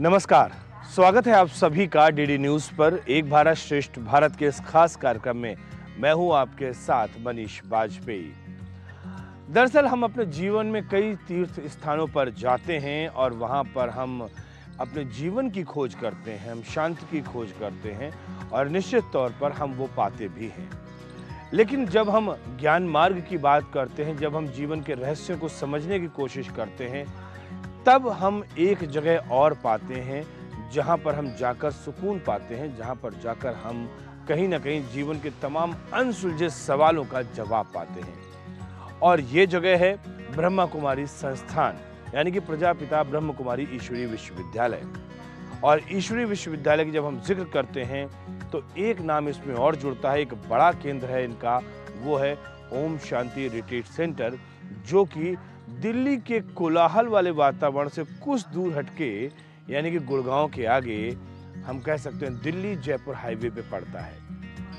नमस्कार, स्वागत है आप सभी का डीडी न्यूज पर एक भारत श्रेष्ठ भारत के इस खास कार्यक्रम में। मैं हूं आपके साथ मनीष बाजपेयी। दरअसल हम अपने जीवन में कई तीर्थ स्थानों पर जाते हैं और वहां पर हम अपने जीवन की खोज करते हैं, हम शांति की खोज करते हैं और निश्चित तौर पर हम वो पाते भी हैं। लेकिन जब हम ज्ञान मार्ग की बात करते हैं, जब हम जीवन के रहस्यों को समझने की कोशिश करते हैं, तब हम एक जगह और पाते हैं जहां पर हम जाकर सुकून पाते हैं, जहां पर जाकर हम कहीं ना कहीं जीवन के तमाम अनसुलझे सवालों का जवाब पाते हैं। और ये जगह है ब्रह्मा कुमारी संस्थान, यानी कि प्रजापिता ब्रह्म कुमारी ईश्वरीय विश्वविद्यालय। और ईश्वरीय विश्वविद्यालय की जब हम जिक्र करते हैं तो एक नाम इसमें और जुड़ता है, एक बड़ा केंद्र है इनका, वो है ओम शांति रिट्रीट सेंटर, जो कि दिल्ली के कोलाहल वाले वातावरण से कुछ दूर हटके, यानी कि गुड़गांव के आगे, हम कह सकते हैं दिल्ली जयपुर हाईवे पे पड़ता है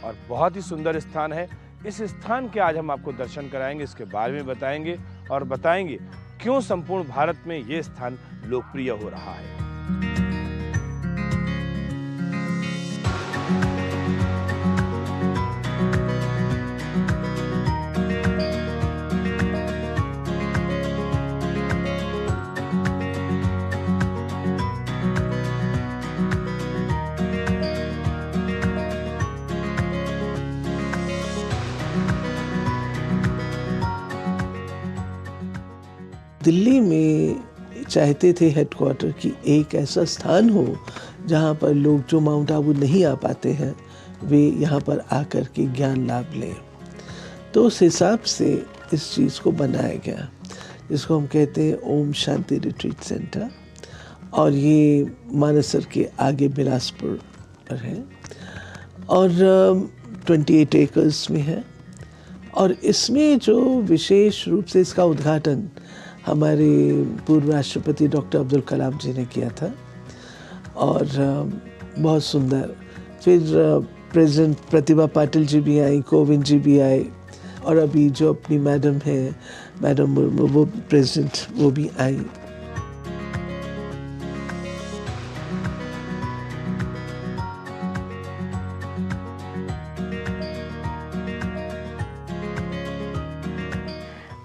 और बहुत ही सुंदर स्थान है। इस स्थान के आज हम आपको दर्शन कराएंगे, इसके बारे में बताएंगे और बताएंगे क्यों संपूर्ण भारत में ये स्थान लोकप्रिय हो रहा है। दिल्ली में चाहते थे हेडक्वार्टर की एक ऐसा स्थान हो जहाँ पर लोग जो माउंट आबू नहीं आ पाते हैं वे यहाँ पर आकर के ज्ञान लाभ लें। तो उस हिसाब से इस चीज़ को बनाया गया, जिसको हम कहते हैं ओम शांति रिट्रीट सेंटर। और ये मानसर के आगे बिलासपुर पर है और 28 एकर्स में है। और इसमें जो विशेष रूप से इसका उद्घाटन हमारे पूर्व राष्ट्रपति डॉक्टर अब्दुल कलाम जी ने किया था और बहुत सुंदर। फिर प्रेसिडेंट प्रतिभा पाटिल जी भी आई, कोविंद जी भी आए और अभी जो अपनी मैडम है, मैडम मुर्मू, वो प्रेसिडेंट, वो भी आई।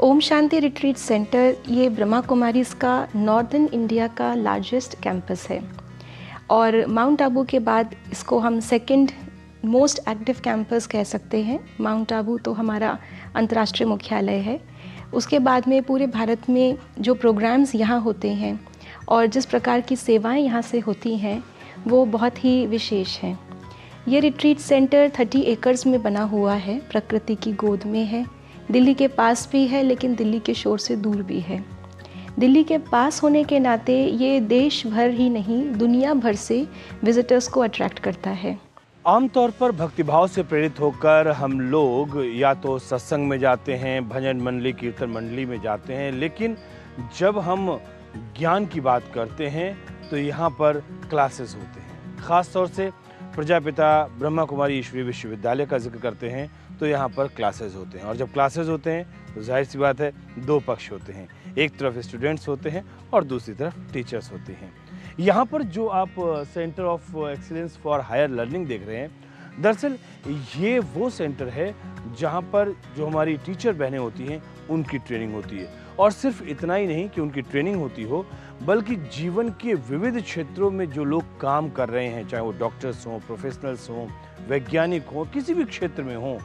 ओम शांति रिट्रीट सेंटर ये ब्रह्मा कुमारीज़ का नॉर्दर्न इंडिया का लार्जेस्ट कैंपस है और माउंट आबू के बाद इसको हम सेकंड मोस्ट एक्टिव कैंपस कह सकते हैं। माउंट आबू तो हमारा अंतर्राष्ट्रीय मुख्यालय है, उसके बाद में पूरे भारत में जो प्रोग्राम्स यहाँ होते हैं और जिस प्रकार की सेवाएं यहाँ से होती हैं वो बहुत ही विशेष हैं। ये रिट्रीट सेंटर 30 एकर्स में बना हुआ है, प्रकृति की गोद में है, दिल्ली के पास भी है लेकिन दिल्ली के शोर से दूर भी है। दिल्ली के पास होने के नाते ये देश भर ही नहीं दुनिया भर से विजिटर्स को अट्रैक्ट करता है। आमतौर पर भक्तिभाव से प्रेरित होकर हम लोग या तो सत्संग में जाते हैं, भजन मंडली, कीर्तन मंडली में जाते हैं, लेकिन जब हम ज्ञान की बात करते हैं तो यहाँ पर क्लासेस होते हैं। ख़ास तौर से प्रजापिता ब्रह्मा कुमारी ईश्वरीय विश्वविद्यालय का जिक्र करते हैं तो यहाँ पर क्लासेस होते हैं। और जब क्लासेस होते हैं तो जाहिर सी बात है दो पक्ष होते हैं, एक तरफ स्टूडेंट्स होते हैं और दूसरी तरफ टीचर्स होते हैं। यहाँ पर जो आप centre of excellence for higher learning देख रहे हैं, दरअसल ये वो सेंटर है जहाँ पर जो हमारी टीचर बहनें होती हैं उनकी ट्रेनिंग होती है। और सिर्फ इतना ही नहीं कि उनकी ट्रेनिंग होती हो, बल्कि जीवन के विविध क्षेत्रों में जो लोग काम कर रहे हैं, चाहे वो डॉक्टर्स हों, प्रोफेशनल्स हों, वैज्ञानिक हों, किसी भी क्षेत्र में हों,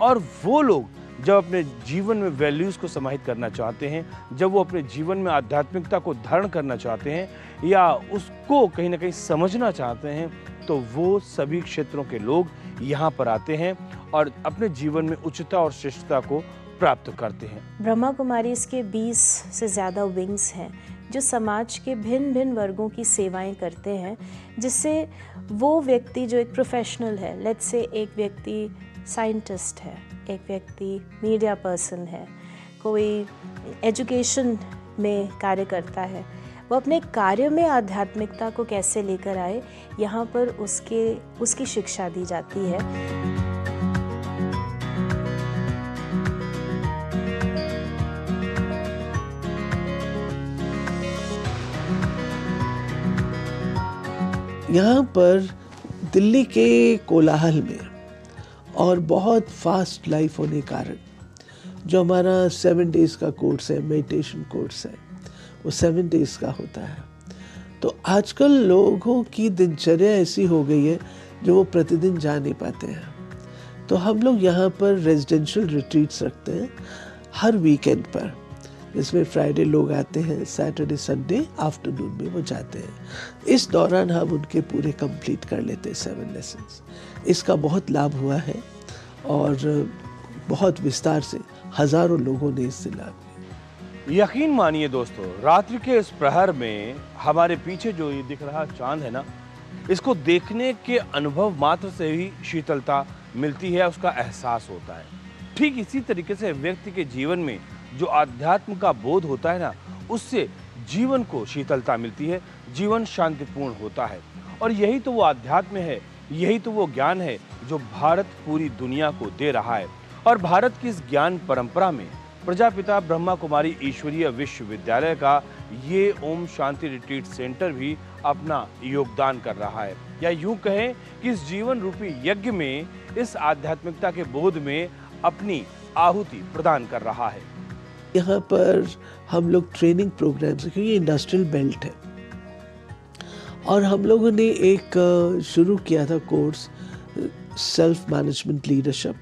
और वो लोग जब अपने जीवन में वैल्यूज़ को समाहित करना चाहते हैं, जब वो अपने जीवन में आध्यात्मिकता को धारण करना चाहते हैं या उसको कहीं ना कहीं समझना चाहते हैं, तो वो सभी क्षेत्रों के लोग यहाँ पर आते हैं और अपने जीवन में उच्चता और श्रेष्ठता को प्राप्त करते हैं। ब्रह्मा कुमारीज़ के 20 से ज़्यादा विंग्स हैं जो समाज के भिन्न भिन्न वर्गों की सेवाएं करते हैं, जिससे वो व्यक्ति जो एक प्रोफेशनल है, लेट्स से एक व्यक्ति साइंटिस्ट है, एक व्यक्ति मीडिया पर्सन है, कोई एजुकेशन में कार्य करता है, वो अपने कार्य में आध्यात्मिकता को कैसे लेकर आए, यहाँ पर उसकी शिक्षा दी जाती है। यहाँ पर दिल्ली के कोलाहल में और बहुत फास्ट लाइफ होने के कारण जो हमारा 7 डेज़ का कोर्स है, मेडिटेशन कोर्स है, वो 7 डेज़ का होता है। तो आजकल लोगों की दिनचर्या ऐसी हो गई है जो वो प्रतिदिन जा नहीं पाते हैं। तो हम लोग यहाँ पर रेजिडेंशियल रिट्रीट्स रखते हैं हर वीकेंड पर, जिसमें फ्राइडे लोग आते हैं, सैटरडे संडे आफ्टरनून में वो जाते हैं। इस दौरान हम उनके पूरे कंप्लीट कर लेते हैं 7 लेसन्स। इसका बहुत लाभ हुआ है और बहुत विस्तार से हज़ारों लोगों ने इससे लाभ लिया। यकीन मानिए दोस्तों, रात्रि के इस प्रहर में हमारे पीछे जो ये दिख रहा चांद है ना, इसको देखने के अनुभव मात्र से ही शीतलता मिलती है, उसका एहसास होता है। ठीक इसी तरीके से व्यक्ति के जीवन में जो आध्यात्म का बोध होता है ना, उससे जीवन को शीतलता मिलती है, जीवन शांतिपूर्ण होता है। और यही तो वो आध्यात्म है, यही तो वो ज्ञान है जो भारत पूरी दुनिया को दे रहा है। और भारत की इस ज्ञान परंपरा में प्रजापिता ब्रह्मा कुमारी ईश्वरीय विश्वविद्यालय का ये ओम शांति रिट्रीट सेंटर भी अपना योगदान कर रहा है, या यूं कहें कि इस जीवन रूपी यज्ञ में, इस आध्यात्मिकता के बोध में अपनी आहुति प्रदान कर रहा है। यहाँ पर हम लोग ट्रेनिंग प्रोग्राम्स, क्योंकि ये इंडस्ट्रियल बेल्ट है, और हम लोगों ने एक शुरू किया था course self management leadership,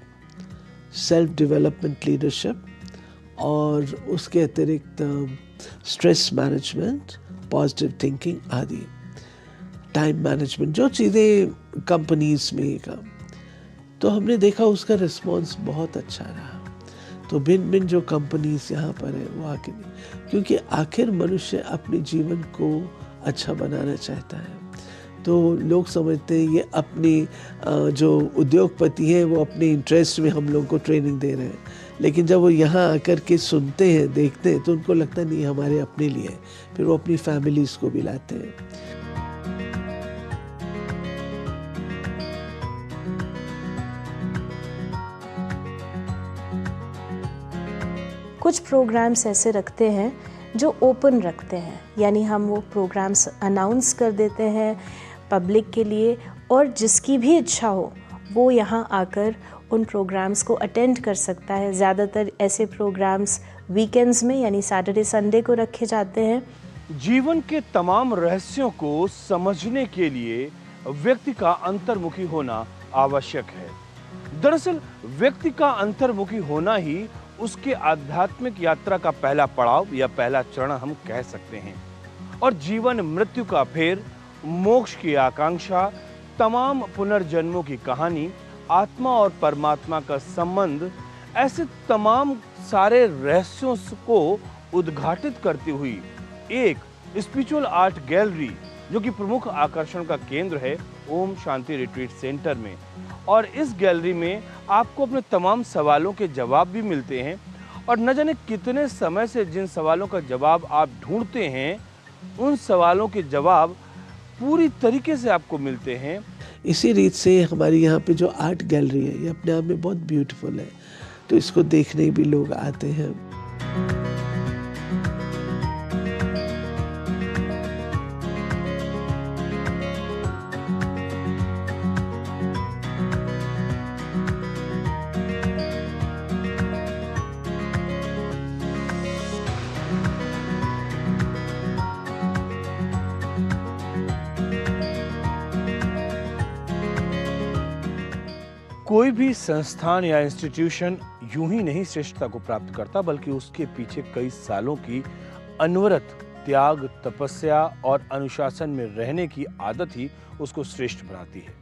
self development leadership, और उसके अतिरिक्त स्ट्रेस मैनेजमेंट, पॉजिटिव थिंकिंग आदि, टाइम मैनेजमेंट, जो चीज़ें कंपनीज में काम। तो हमने देखा उसका रिस्पांस बहुत अच्छा रहा। तो भिन्न भिन्न जो कंपनीज यहाँ पर है वो आके नहीं, क्योंकि आखिर मनुष्य अपने जीवन को अच्छा बनाना चाहता है। तो लोग समझते हैं ये अपने जो उद्योगपति हैं वो अपने इंटरेस्ट में हम लोग को ट्रेनिंग दे रहे हैं, लेकिन जब वो यहाँ आकर के सुनते हैं, देखते हैं, तो उनको लगता है नहीं हमारे अपने लिए है। फिर वो अपनी फैमिलीज को भी लाते हैं। कुछ प्रोग्राम्स ऐसे रखते हैं जो ओपन रखते हैं, यानी हम वो प्रोग्राम्स अनाउंस कर देते हैं पब्लिक के लिए, और जिसकी भी इच्छा हो वो यहाँ आकर उन प्रोग्राम्स को अटेंड कर सकता है। ज़्यादातर ऐसे प्रोग्राम्स वीकेंड्स में यानी सैटरडे संडे को रखे जाते हैं। जीवन के तमाम रहस्यों को समझने के लिए व्यक्ति का अंतर्मुखी होना आवश्यक है। दरअसल व्यक्ति का अंतर्मुखी होना ही उसके आध्यात्मिक यात्रा का पहला पड़ाव या पहला चरण हम कह सकते हैं। और जीवन मृत्यु का फेर, मोक्ष की आकांक्षा, तमाम पुनर्जन्मों की कहानी, आत्मा और परमात्मा का संबंध, ऐसे तमाम सारे रहस्यों को उद्घाटित करती हुई एक स्पिरिचुअल आर्ट गैलरी, जो कि प्रमुख आकर्षण का केंद्र है ओम शांति रिट्रीट सेंटर में। और इस गैलरी में आपको अपने तमाम सवालों के जवाब भी मिलते हैं, और न जाने कितने समय से जिन सवालों का जवाब आप ढूंढते हैं, उन सवालों के जवाब पूरी तरीके से आपको मिलते हैं। इसी रीत से हमारी यहाँ पे जो आर्ट गैलरी है ये अपने आप में बहुत ब्यूटीफुल है, तो इसको देखने भी लोग आते हैं। कोई भी संस्थान या इंस्टीट्यूशन यूं ही नहीं श्रेष्ठता को प्राप्त करता, बल्कि उसके पीछे कई सालों की अनवरत त्याग, तपस्या और अनुशासन में रहने की आदत ही उसको श्रेष्ठ बनाती है।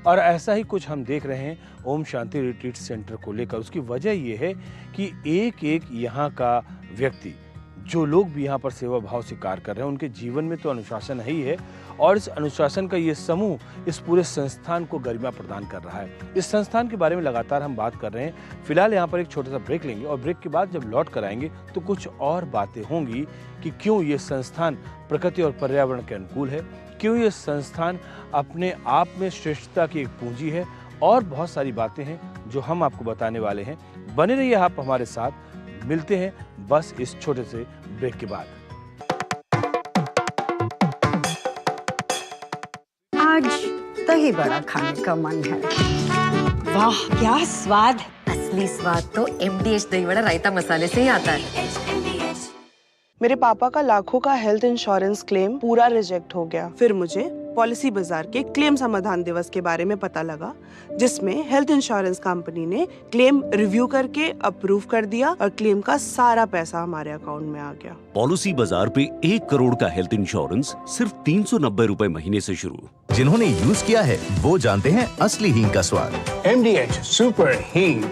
और ऐसा ही कुछ हम देख रहे हैं ओम शांति रिट्रीट सेंटर को लेकर। उसकी वजह यह है कि एक एक यहाँ का व्यक्ति, जो लोग भी यहाँ पर सेवा भाव से कार्य कर रहे हैं, उनके जीवन में तो अनुशासन है ही है, और इस अनुशासन का ये समूह इस पूरे संस्थान को गरिमा प्रदान कर रहा है। इस संस्थान के बारे में लगातार हम बात कर रहे हैं। फिलहाल यहाँ पर एक छोटा सा ब्रेक लेंगे, और ब्रेक के बाद जब लौट कर आएंगे तो कुछ और बातें होंगी कि क्यों ये संस्थान प्रकृति और पर्यावरण के अनुकूल है, क्यों ये संस्थान अपने आप में श्रेष्ठता की एक पूंजी है, और बहुत सारी बातें हैं जो हम आपको बताने वाले हैं। बने रहिए आप हमारे साथ, मिलते हैं बस इस छोटे से ब्रेक के बाद। आज दही बड़ा खाने का मन है। वाह क्या स्वाद! असली स्वाद तो MDH दही बड़ा रायता मसाले से ही आता है। मेरे पापा का लाखों का हेल्थ इंश्योरेंस क्लेम पूरा रिजेक्ट हो गया। फिर मुझे पॉलिसी बाजार के क्लेम समाधान दिवस के बारे में पता लगा, जिसमें हेल्थ इंश्योरेंस कंपनी ने क्लेम रिव्यू करके अप्रूव कर दिया और क्लेम का सारा पैसा हमारे अकाउंट में आ गया। पॉलिसी बाजार पे 1 करोड़ का हेल्थ इंश्योरेंस सिर्फ 390 रुपए महीने से शुरू। जिन्होंने यूज किया है वो जानते हैं असली हींग का स्वाद। MDH सुपर हींग,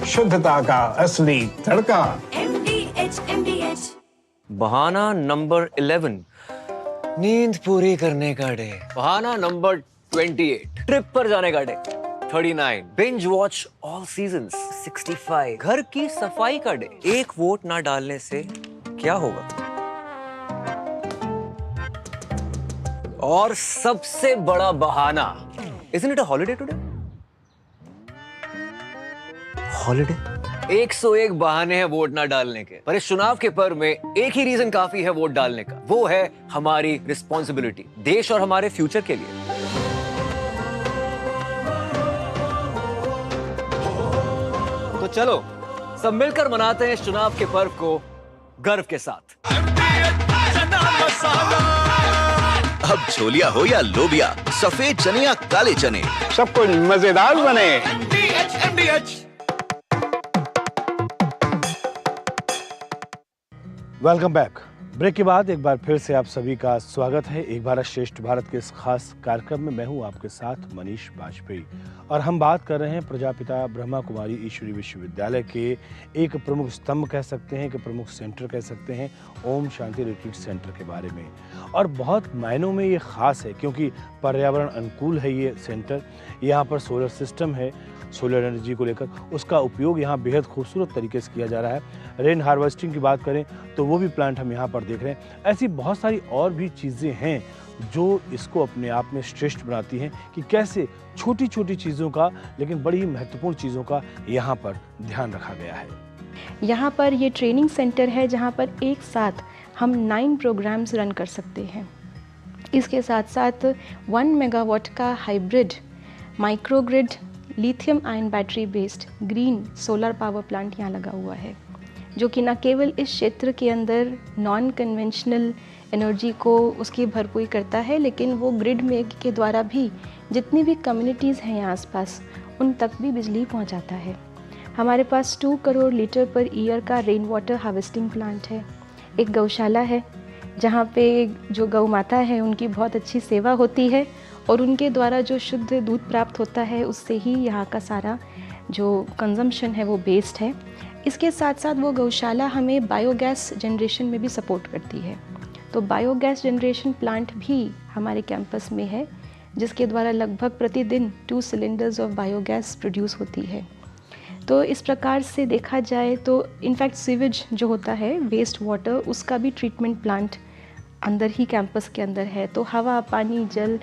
शुद्धता का असली तड़का। MDH। बहाना नंबर 11, नींद पूरी करने का डे। बहाना नंबर 28, ट्रिप पर जाने का day. 39, binge watch all seasons. 65, घर की सफाई का डे। 1 वोट ना डालने से क्या होगा? और सबसे बड़ा बहाना, isn't it a holiday today? Holiday? 101 बहाने हैं वोट ना डालने के, पर इस चुनाव के पर्व में एक ही रीजन काफी है वोट डालने का। वो है हमारी रिस्पॉन्सिबिलिटी, देश और हमारे फ्यूचर के लिए। तो चलो सब मिलकर मनाते हैं इस चुनाव के पर्व को गर्व के साथ। अब छोलिया हो या लोबिया, सफेद चने या काले चने, सब कुछ मजेदार बने। MDH। Welcome back. ब्रेक के बाद एक बार फिर से आप सभी का स्वागत है एक भारत श्रेष्ठ भारत के इस खास कार्यक्रम में। मैं हूं आपके साथ मनीष बाजपेयी और हम बात कर रहे हैं प्रजापिता ब्रह्मा कुमारी ईश्वरी विश्वविद्यालय के एक प्रमुख स्तंभ कह सकते हैं, कि प्रमुख सेंटर कह सकते हैं, ओम शांति रिट्रीट सेंटर के बारे में। और बहुत मायनों में ये खास है क्योंकि पर्यावरण अनुकूल है ये सेंटर। यहाँ पर सोलर सिस्टम है, सोलर एनर्जी को लेकर उसका उपयोग यहाँ बेहद खूबसूरत तरीके से किया जा रहा है। रेन हार्वेस्टिंग की बात करें तो वो भी प्लांट हम यहाँ पर देख रहे हैं। ऐसी बहुत सारी और भी चीज़ें हैं जो इसको अपने आप में श्रेष्ठ बनाती हैं कि कैसे छोटी छोटी चीज़ों का लेकिन बड़ी ही महत्वपूर्ण चीज़ों का यहाँ पर ध्यान रखा गया है। यहाँ पर ये ट्रेनिंग सेंटर है जहाँ पर एक साथ हम 9 प्रोग्राम्स रन कर सकते हैं। इसके साथ साथ 1 मेगावाट का hybrid microgrid lithium ion battery based green solar power plant यहाँ लगा हुआ है, जो कि न केवल इस क्षेत्र के अंदर नॉन कन्वेंशनल एनर्जी को उसकी भरपूरी करता है, लेकिन वो ग्रिड में के द्वारा भी जितनी भी कम्युनिटीज़ हैं यहाँ आसपास उन तक भी बिजली पहुँचाता है। हमारे पास 2 करोड़ लीटर पर ईयर का रेन वाटर हार्वेस्टिंग प्लांट है। एक गौशाला है जहाँ पे जो गौ माता है उनकी बहुत अच्छी सेवा होती है और उनके द्वारा जो शुद्ध दूध प्राप्त होता है उससे ही यहाँ का सारा जो कंजम्पशन है वो बेस्ड है। इसके साथ साथ वो गौशाला हमें बायोगैस जनरेशन में भी सपोर्ट करती है। तो बायोगैस जनरेशन प्लांट भी हमारे कैंपस में है, जिसके द्वारा लगभग प्रतिदिन 2 सिलेंडर्स ऑफ बायोगैस प्रोड्यूस होती है। तो इस प्रकार से देखा जाए तो इनफैक्ट सीवेज जो होता है वेस्ट वाटर, उसका भी ट्रीटमेंट प्लांट अंदर ही कैंपस के अंदर है। तो हवा, पानी, जल,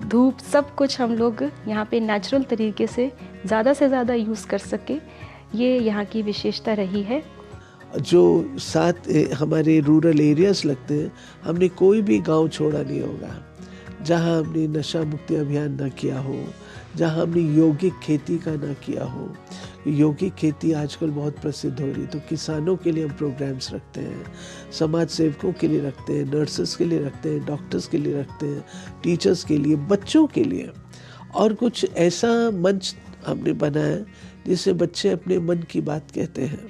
धूप सब कुछ हम लोग यहाँ पे नेचुरल तरीके से ज़्यादा यूज़ कर सके, ये यहाँ की विशेषता रही है। जो 7 हमारे रूरल एरियाज़ लगते हैं, हमने कोई भी गांव छोड़ा नहीं होगा जहाँ हमने नशा मुक्ति अभियान ना किया हो, जहाँ हमने यौगिक खेती का ना किया हो। यौगिक खेती आजकल बहुत प्रसिद्ध हो रही है, तो किसानों के लिए हम प्रोग्राम्स रखते हैं, समाज सेवकों के लिए रखते हैं, नर्सेस के लिए रखते हैं, डॉक्टर्स के लिए रखते हैं, टीचर्स के लिए, बच्चों के लिए। और कुछ ऐसा मंच हमने बनाया जिससे बच्चे अपने मन की बात कहते हैं,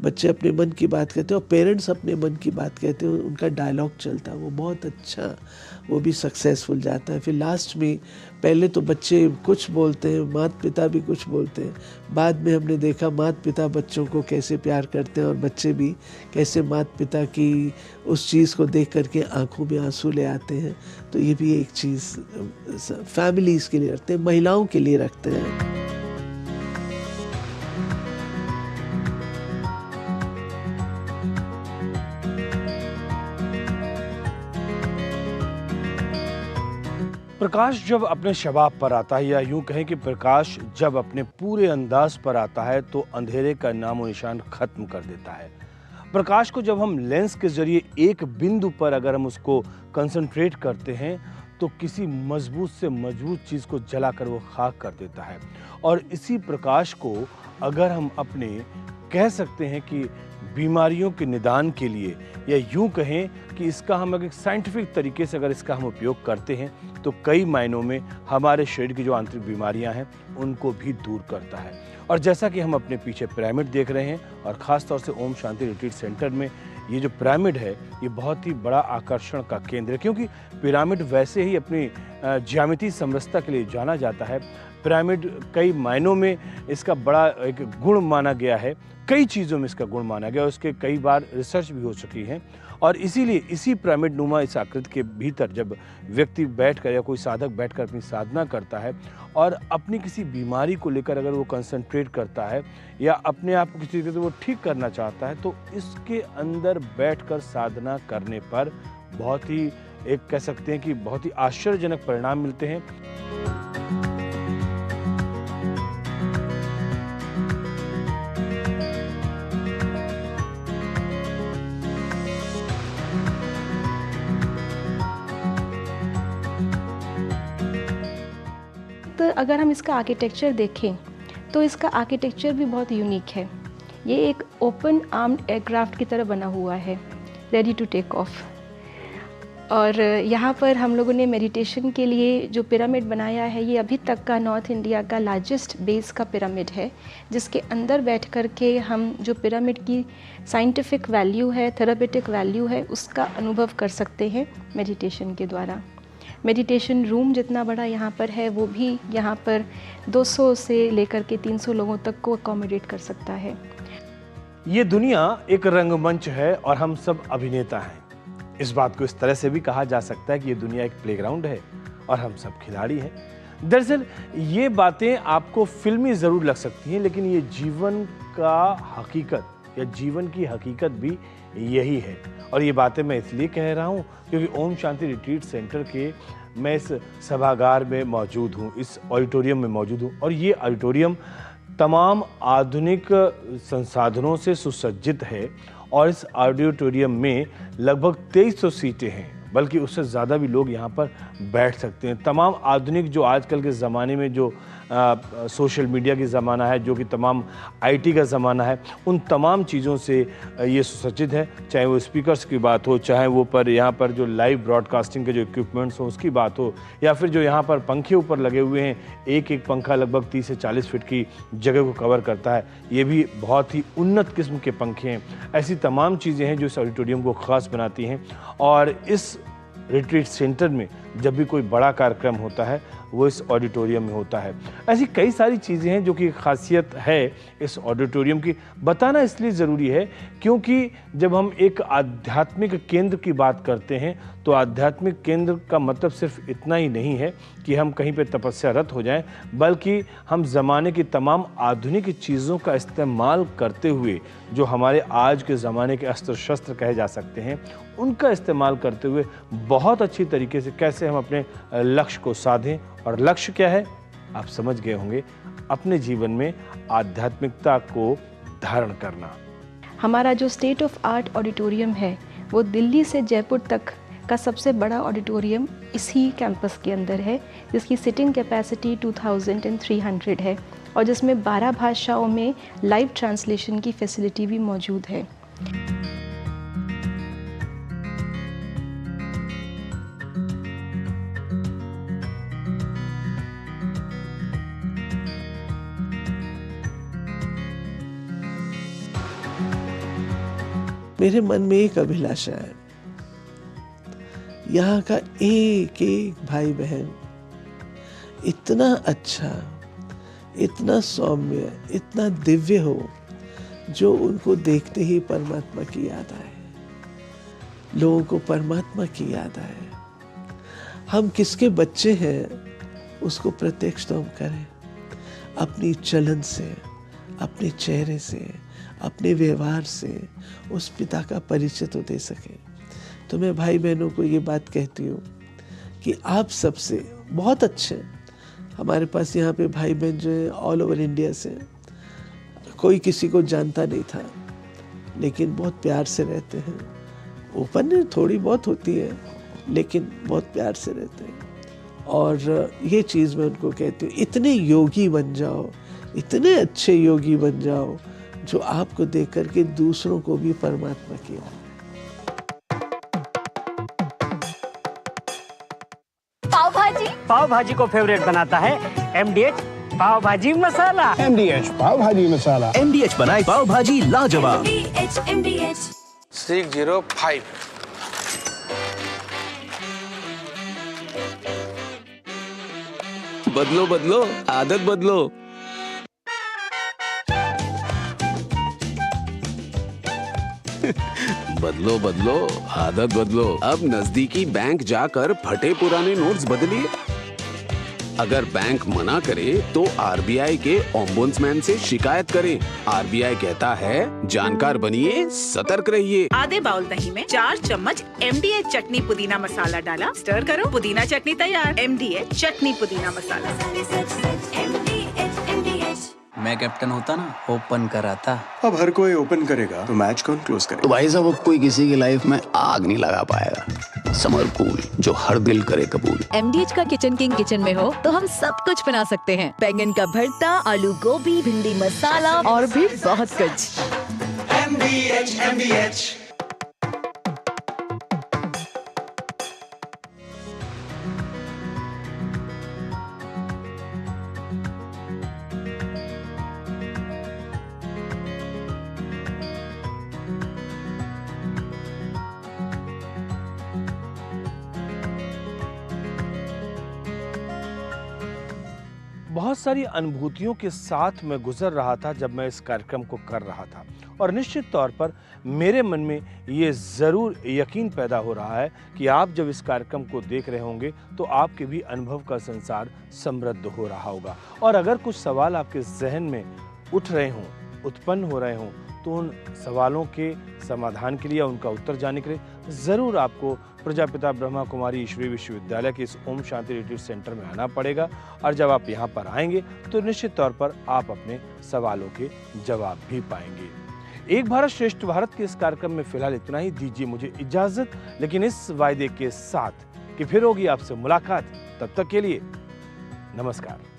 बच्चे अपने मन की बात कहते हैं और पेरेंट्स अपने मन की बात कहते हैं, उनका डायलॉग चलता है, वो बहुत अच्छा, वो भी सक्सेसफुल जाता है। फिर लास्ट में पहले तो बच्चे कुछ बोलते हैं, माता पिता भी कुछ बोलते हैं, बाद में हमने देखा माता पिता बच्चों को कैसे प्यार करते हैं और बच्चे भी कैसे माता पिता की उस चीज़ को देख करके आंखों में आंसू ले आते हैं। तो ये भी एक चीज़ फैमिलीज़ के लिए रखते हैं, महिलाओं के लिए रखते हैं। प्रकाश जब अपने शबाब पर आता है, या यूं कहें कि प्रकाश जब अपने पूरे अंदाज पर आता है तो अंधेरे का नामो निशान खत्म कर देता है। प्रकाश को जब हम लेंस के जरिए एक बिंदु पर अगर हम उसको कंसंट्रेट करते हैं तो किसी मजबूत से मजबूत चीज़ को जलाकर वो खाक कर देता है। और इसी प्रकाश को अगर हम अपने कह सकते हैं कि बीमारियों के निदान के लिए, या यूं कहें कि इसका हम अगर साइंटिफिक तरीके से अगर इसका हम उपयोग करते हैं तो कई मायनों में हमारे शरीर की जो आंतरिक बीमारियां हैं उनको भी दूर करता है। और जैसा कि हम अपने पीछे पिरामिड देख रहे हैं, और ख़ास तौर से ओम शांति रिट्रीट सेंटर में ये जो पिरामिड है ये बहुत ही बड़ा आकर्षण का केंद्र है, क्योंकि पिरामिड वैसे ही अपनी ज्यामितीय समरसता के लिए जाना जाता है। पिरामिड कई मायनों में इसका बड़ा एक गुण माना गया है, कई चीज़ों में इसका गुण माना गया, उसके कई बार रिसर्च भी हो चुकी है। और इसीलिए इसी पिरामिड नुमा इस आकृति के भीतर जब व्यक्ति बैठकर या कोई साधक बैठकर अपनी साधना करता है और अपनी किसी बीमारी को लेकर अगर वो कंसंट्रेट करता है या अपने आप को किसी तरीके से वो ठीक करना चाहता है, तो इसके अंदर बैठकर साधना करने पर बहुत ही एक कह सकते हैं कि बहुत ही आश्चर्यजनक परिणाम मिलते हैं। तो अगर हम इसका आर्किटेक्चर देखें तो इसका आर्किटेक्चर भी बहुत यूनिक है। ये एक ओपन आर्म्ड एयरक्राफ्ट की तरह बना हुआ है, रेडी टू टेक ऑफ। और यहाँ पर हम लोगों ने मेडिटेशन के लिए जो पिरामिड बनाया है, ये अभी तक का नॉर्थ इंडिया का लार्जेस्ट बेस का पिरामिड है, जिसके अंदर बैठ कर के हम जो पिरामिड की साइंटिफिक वैल्यू है, थेरापेटिक वैल्यू है, उसका अनुभव कर सकते हैं मेडिटेशन के द्वारा। मेडिटेशन रूम जितना बड़ा यहाँ पर है, वो भी यहाँ पर 200 से लेकर के 300 लोगों तक को अकोमोडेट कर सकता है। ये दुनिया एक रंगमंच है और हम सब अभिनेता हैं। इस बात को इस तरह से भी कहा जा सकता है कि ये दुनिया एक प्लेग्राउंड है और हम सब खिलाड़ी हैं। दरअसल ये बातें आपको फिल्मी ज़रूर लग सकती हैं, लेकिन ये जीवन का हकीकत या जीवन की हकीकत भी यही है। और ये बातें मैं इसलिए कह रहा हूँ क्योंकि ओम शांति रिट्रीट सेंटर के मैं इस सभागार में मौजूद हूँ, इस ऑडिटोरियम में मौजूद हूँ, और ये ऑडिटोरियम तमाम आधुनिक संसाधनों से सुसज्जित है। और इस ऑडिटोरियम में लगभग 2300 सीटें हैं, बल्कि उससे ज़्यादा भी लोग यहाँ पर बैठ सकते हैं। तमाम आधुनिक जो आजकल के ज़माने में जो सोशल मीडिया की ज़माना है, जो कि तमाम आईटी का ज़माना है, उन तमाम चीज़ों से ये सुसज्जित है। चाहे वो स्पीकर्स की बात हो, चाहे वो पर यहाँ पर जो लाइव ब्रॉडकास्टिंग के जो इक्विपमेंट्स हो उसकी बात हो, या फिर जो यहाँ पर पंखे ऊपर लगे हुए हैं, एक एक पंखा लगभग 30 से 40 फीट की जगह को कवर करता है। ये भी बहुत ही उन्नत किस्म के पंखे हैं। ऐसी तमाम चीज़ें हैं जो इस ऑडिटोरियम को ख़ास बनाती हैं। और इस रिट्रीट सेंटर में जब भी कोई बड़ा कार्यक्रम होता है वो इस ऑडिटोरियम में होता है। ऐसी कई सारी चीज़ें हैं जो कि खासियत है इस ऑडिटोरियम की। बताना इसलिए ज़रूरी है क्योंकि जब हम एक आध्यात्मिक केंद्र की बात करते हैं तो आध्यात्मिक केंद्र का मतलब सिर्फ इतना ही नहीं है कि हम कहीं पे तपस्यारत हो जाएं, बल्कि हम ज़माने की तमाम आधुनिक चीज़ों का इस्तेमाल करते हुए जो हमारे आज के ज़माने के अस्त्र शस्त्र कहे जा सकते हैं, उनका इस्तेमाल करते हुए बहुत अच्छी तरीके से कैसे हम अपने लक्ष्य को साधें। और लक्ष्य क्या है आप समझ गए होंगे, अपने जीवन में आध्यात्मिकता को धारण करना। हमारा जो स्टेट ऑफ आर्ट ऑडिटोरियम है वो दिल्ली से जयपुर तक का सबसे बड़ा ऑडिटोरियम इसी कैंपस के अंदर है, जिसकी सिटिंग कैपेसिटी 2300 है और जिसमें 12 भाषाओं में लाइव ट्रांसलेशन की फैसिलिटी भी मौजूद है। मेरे मन में एक अभिलाषा है, यहाँ का एक एक भाई बहन इतना अच्छा, इतना सौम्य, इतना दिव्य हो जो उनको देखते ही परमात्मा की याद आए, लोगों को परमात्मा की याद आए। हम किसके बच्चे हैं उसको प्रत्यक्ष तो हम करें, अपनी चलन से, अपने चेहरे से, अपने व्यवहार से उस पिता का परिचय तो दे सकें। तो मैं भाई बहनों को ये बात कहती हूँ कि आप सबसे बहुत अच्छे, हमारे पास यहाँ पे भाई बहन जो है ऑल ओवर इंडिया से, कोई किसी को जानता नहीं था लेकिन बहुत प्यार से रहते हैं। ओपन थोड़ी बहुत होती है लेकिन बहुत प्यार से रहते हैं। और ये चीज़ मैं उनको कहती हूँ, इतने योगी बन जाओ, इतने अच्छे योगी बन जाओ जो आपको देख करके दूसरों को भी परमात्मा की ओर। पाव भाजी को फेवरेट बनाता है MDH पाव भाजी मसाला। MDH पाव भाजी मसाला। MDH बनाए पाव भाजी लाजवाब। MDH 605। बदलो बदलो आदत बदलो। बदलो बदलो आदत बदलो। अब नजदीकी बैंक जाकर फटे पुराने नोट्स बदलिए। अगर बैंक मना करे तो RBI के ओम्बुड्समैन से शिकायत करें। RBI कहता है जानकार बनिए, सतर्क रहिए। आधे बाउल दही में 4 चम्मच MDH चटनी पुदीना मसाला डाला, स्टर करो, पुदीना चटनी तैयार। MDH चटनी पुदीना मसाला। मैं कैप्टन होता ना, ओपन कराता। अब हर कोई ओपन करेगा तो मैच कौन क्लोज करेगा? तो भाई साहब, अब कोई किसी की लाइफ में आग नहीं लगा पाएगा। समर कूल, जो हर दिल करे कबूल। MDH का किचन किंग किचन में हो तो हम सब कुछ बना सकते हैं। बैंगन का भरता, आलू गोभी, भिंडी मसाला और भी बहुत कुछ। MDH बहुत सारी अनुभूतियों के साथ मैं गुजर रहा था जब मैं इस कार्यक्रम को कर रहा था, और निश्चित तौर पर मेरे मन में ये ज़रूर यकीन पैदा हो रहा है कि आप जब इस कार्यक्रम को देख रहे होंगे तो आपके भी अनुभव का संसार समृद्ध हो रहा होगा। और अगर कुछ सवाल आपके जहन में उठ रहे हों, उत्पन्न हो रहे हों, तो उन सवालों के समाधान के लिए, उनका उत्तर जानने के लिए ज़रूर आपको प्रजापिता ब्रह्मा कुमारी ईश्वरीय विश्वविद्यालय के इस ओम शांति रिट्रीट सेंटर में आना पड़ेगा। और जब आप यहाँ पर आएंगे तो निश्चित तौर पर आप अपने सवालों के जवाब भी पाएंगे। एक भारत श्रेष्ठ भारत के इस कार्यक्रम में फिलहाल इतना ही। दीजिए मुझे इजाजत, लेकिन इस वायदे के साथ कि फिर होगी आपसे मुलाकात। तब तक के लिए नमस्कार।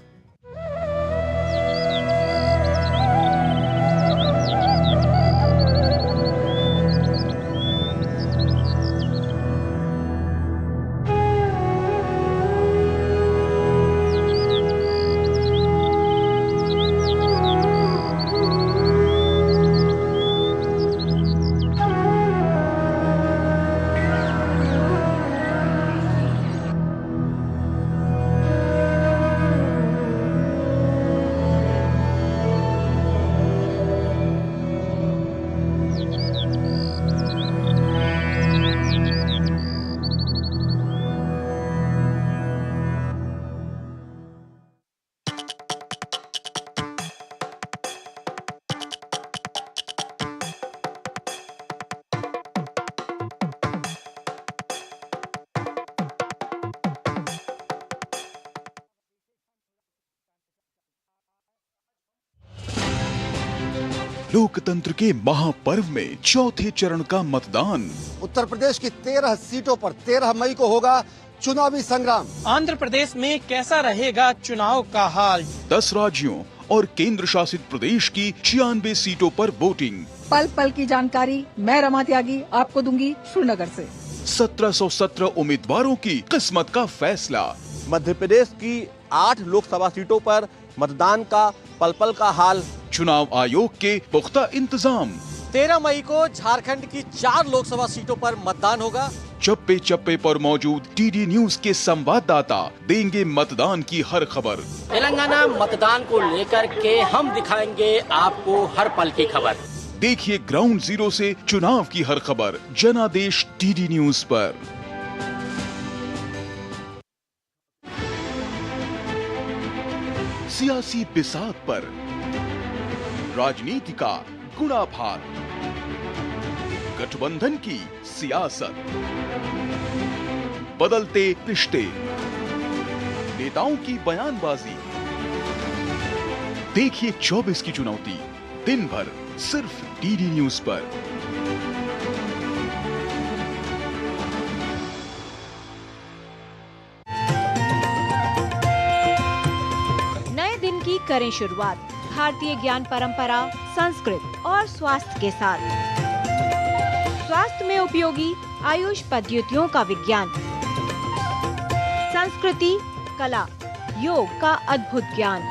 लोकतंत्र के महापर्व में चौथे चरण का मतदान। उत्तर प्रदेश की 13 सीटों पर 13 मई को होगा चुनावी संग्राम। आंध्र प्रदेश में कैसा रहेगा चुनाव का हाल? 10 राज्यों और केंद्र शासित प्रदेश की 96 सीटों पर वोटिंग। पल पल की जानकारी मैं रमा त्यागी आपको दूंगी श्रीनगर से। 1717 उम्मीदवारों की किस्मत का फैसला। मध्य प्रदेश की 8 लोकसभा सीटों पर मतदान का पल पल का हाल। चुनाव आयोग के पुख्ता इंतजाम। 13 मई को झारखंड की 4 लोकसभा सीटों पर मतदान होगा। चप्पे चप्पे पर मौजूद टीडी न्यूज के संवाददाता देंगे मतदान की हर खबर। तेलंगाना मतदान को लेकर के हम दिखाएंगे आपको हर पल की खबर। देखिए ग्राउंड जीरो से चुनाव की हर खबर जनादेश टीडी न्यूज पर। सियासी बिसात पर राजनीति का गुणाभार, गठबंधन की सियासत, बदलते रिश्ते, नेताओं की बयानबाजी। देखिए 24 की चुनौती दिन भर सिर्फ टीडी न्यूज पर। करें शुरुआत भारतीय ज्ञान परंपरा, संस्कृत और स्वास्थ्य के साथ। स्वास्थ्य में उपयोगी आयुष पद्धतियों का विज्ञान, संस्कृति, कला, योग का अद्भुत ज्ञान।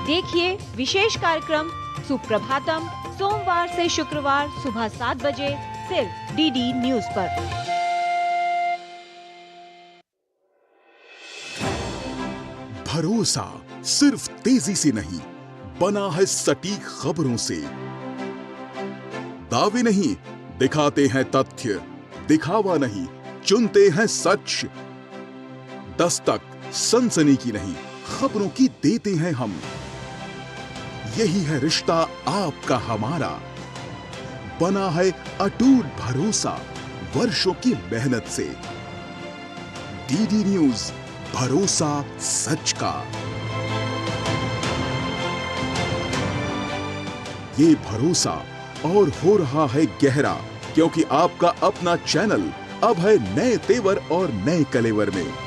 देखिए विशेष कार्यक्रम सुप्रभातम सोमवार से शुक्रवार सुबह 7 बजे सिर्फ डीडी न्यूज पर। भरोसा सिर्फ तेजी से नहीं, बना है सटीक खबरों से। दावे नहीं, दिखाते हैं तथ्य, दिखावा नहीं, चुनते हैं सच। दस्तक सनसनी की नहीं, खबरों की देते हैं हम। यही है रिश्ता आपका हमारा, बना है अटूट भरोसा वर्षों की मेहनत से। डीडी न्यूज, भरोसा सच का। ये भरोसा और हो रहा है गहरा, क्योंकि आपका अपना चैनल अब है नए तेवर और नए कलेवर में।